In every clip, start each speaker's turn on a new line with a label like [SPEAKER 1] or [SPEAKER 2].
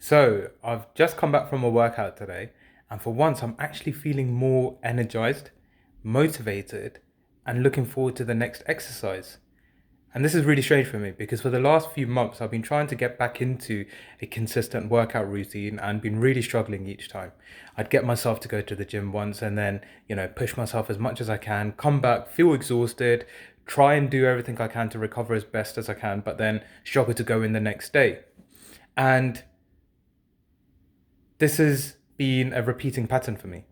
[SPEAKER 1] So, I've just come back from a workout today, and for once, I'm actually feeling more energized, motivated, and looking forward to the next exercise. And this is really strange for me because for the last few months, I've been trying to get back into a consistent workout routine and been really struggling each time. I'd get myself to go to the gym once and then, push myself as much as I can, come back, feel exhausted, try and do everything I can to recover as best as I can, but then struggle to go in the next day. And this has been a repeating pattern for me.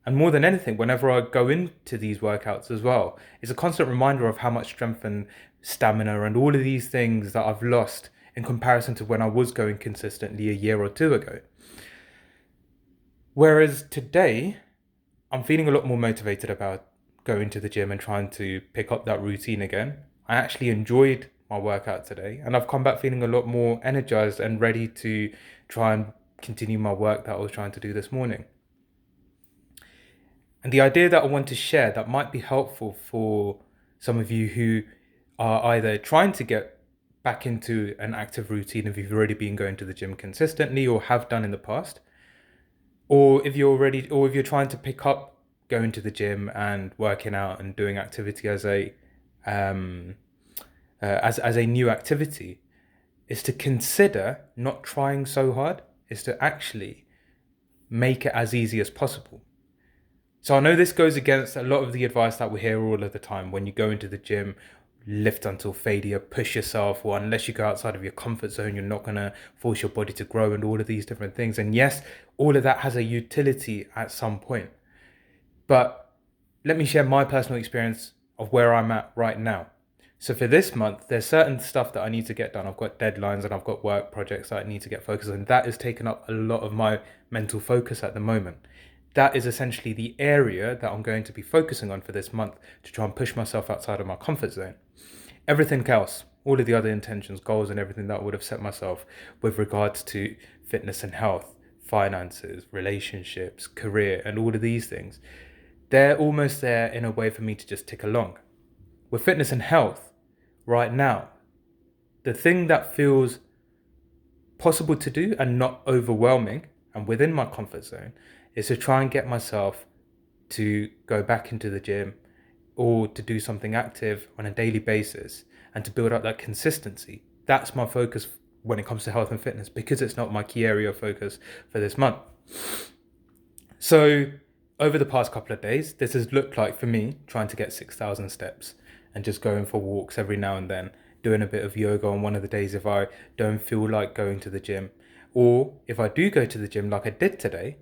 [SPEAKER 1] And more than anything, whenever I go into these workouts as well, it's a constant reminder of how much strength and stamina and all of these things that I've lost in comparison to when I was going consistently a year or two ago. Whereas today, I'm feeling a lot more motivated about going to the gym and trying to pick up that routine again. I actually enjoyed my workout today and I've come back feeling a lot more energized and ready to try and continue my work that I was trying to do this morning. And the idea that I want to share that might be helpful for some of you who are either trying to get back into an active routine if you've already been going to the gym consistently or have done in the past, or if you're trying to pick up going to the gym and working out and doing activity as a as a new activity, is to consider not trying so hard, is to actually make it as easy as possible. So I know this goes against a lot of the advice that we hear all of the time when you go into the gym, lift until failure, push yourself, or unless you go outside of your comfort zone, you're not going to force your body to grow and all of these different things. And yes, all of that has a utility at some point. But let me share my personal experience of where I'm at right now. So for this month, there's certain stuff that I need to get done. I've got deadlines and I've got work projects that I need to get focused on. That has taken up a lot of my mental focus at the moment. That is essentially the area that I'm going to be focusing on for this month to try and push myself outside of my comfort zone. Everything else, all of the other intentions, goals, and everything that I would have set myself with regards to fitness and health, finances, relationships, career, and all of these things, they're almost there in a way for me to just tick along. With fitness and health, right now, the thing that feels possible to do and not overwhelming and within my comfort zone is to try and get myself to go back into the gym or to do something active on a daily basis and to build up that consistency. That's my focus when it comes to health and fitness because it's not my key area of focus for this month. So over the past couple of days, this has looked like for me trying to get 6,000 steps and just going for walks every now and then, doing a bit of yoga on one of the days if I don't feel like going to the gym. Or if I do go to the gym like I did today,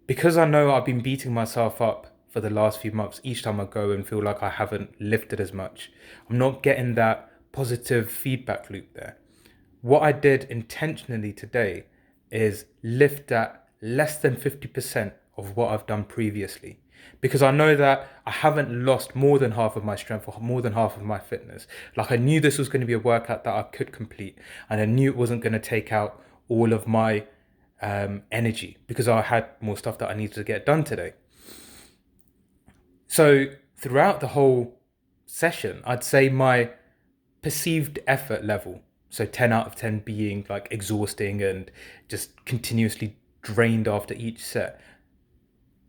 [SPEAKER 1] because I know I've been beating myself up for the last few months each time I go and feel like I haven't lifted as much, I'm not getting that positive feedback loop there. What I did intentionally today is lift at less than 50% of what I've done previously. Because I know that I haven't lost more than half of my strength or more than half of my fitness. Like I knew this was going to be a workout that I could complete, and I knew it wasn't going to take out all of my energy because I had more stuff that I needed to get done today. So throughout the whole session, I'd say my perceived effort level, so 10 out of 10 being like exhausting and just continuously drained after each set,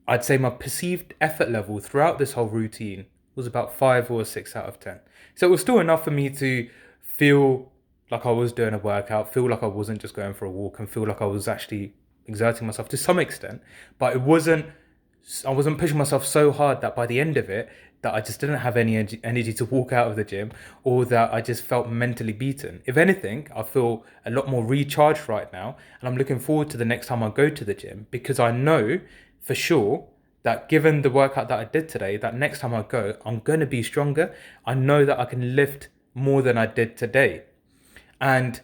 [SPEAKER 1] I'd say my perceived effort level throughout this whole routine was about 5 or 6 out of 10. So it was still enough for me to feel like I was doing a workout, feel like I wasn't just going for a walk, and feel like I was actually exerting myself to some extent. But I wasn't pushing myself so hard that by the end of it, that I just didn't have any energy to walk out of the gym, or that I just felt mentally beaten. If anything, I feel a lot more recharged right now, and I'm looking forward to the next time I go to the gym because I know for sure that given the workout that I did today, that next time I go, I'm going to be stronger. I know that I can lift more than I did today. And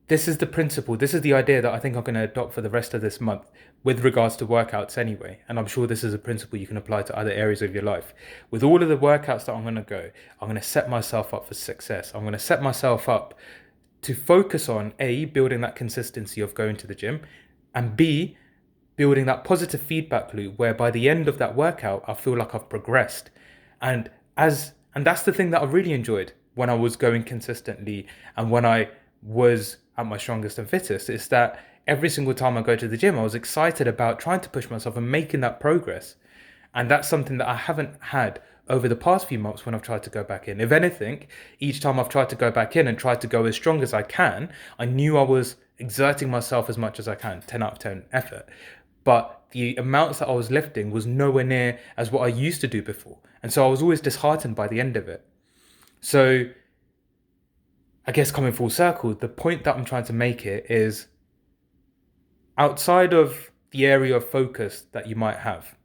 [SPEAKER 1] this is the principle, this is the idea that I think I'm going to adopt for the rest of this month with regards to workouts anyway. And I'm sure this is a principle you can apply to other areas of your life. With all of the workouts that I'm going to go, I'm going to set myself up for success. I'm going to set myself up to focus on A, building that consistency of going to the gym, and B, building that positive feedback loop where by the end of that workout, I feel like I've progressed. And that's the thing that I really enjoyed when I was going consistently and when I was at my strongest and fittest. It's that every single time I go to the gym, I was excited about trying to push myself and making that progress. And that's something that I haven't had over the past few months when I've tried to go back in. If anything, each time I've tried to go back in and tried to go as strong as I can, I knew I was exerting myself as much as I can, 10 out of 10 effort. But the amounts that I was lifting was nowhere near as what I used to do before. And so I was always disheartened by the end of it. So I guess coming full circle, the point that I'm trying to make it is outside of the area of focus that you might have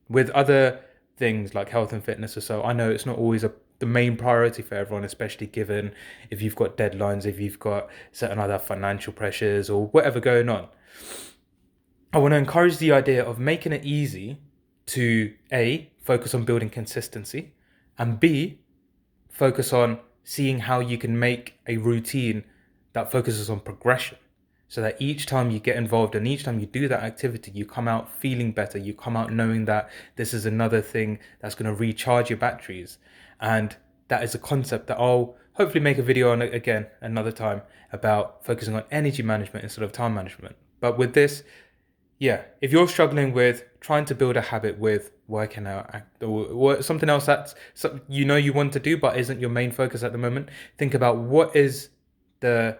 [SPEAKER 1] with other things like health and fitness or so. I know it's not always the main priority for everyone, especially given if you've got deadlines, if you've got certain other financial pressures or whatever going on. I want to encourage the idea of making it easy to A, focus on building consistency, and B, focus on seeing how you can make a routine that focuses on progression, so that each time you get involved and each time you do that activity, you come out feeling better. You come out knowing that this is another thing that's going to recharge your batteries. And that is a concept that I'll hopefully make a video on again another time about focusing on energy management instead of time management. But with this, yeah, if you're struggling with trying to build a habit with working out or something else that's you want to do but isn't your main focus at the moment, think about what is the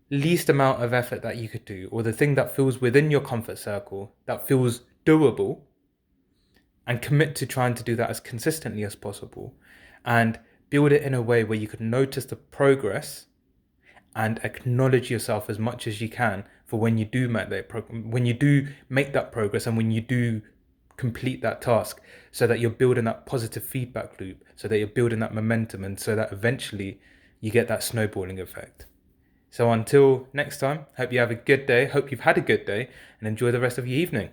[SPEAKER 1] least amount of effort that you could do, or the thing that feels within your comfort circle that feels doable, and commit to trying to do that as consistently as possible, and build it in a way where you can notice the progress and acknowledge yourself as much as you can for when you do make that progress and when you do complete that task, so that you're building that positive feedback loop, so that you're building that momentum, and so that eventually you get that snowballing effect. So until next time, hope you have a good day, hope you've had a good day, and enjoy the rest of your evening.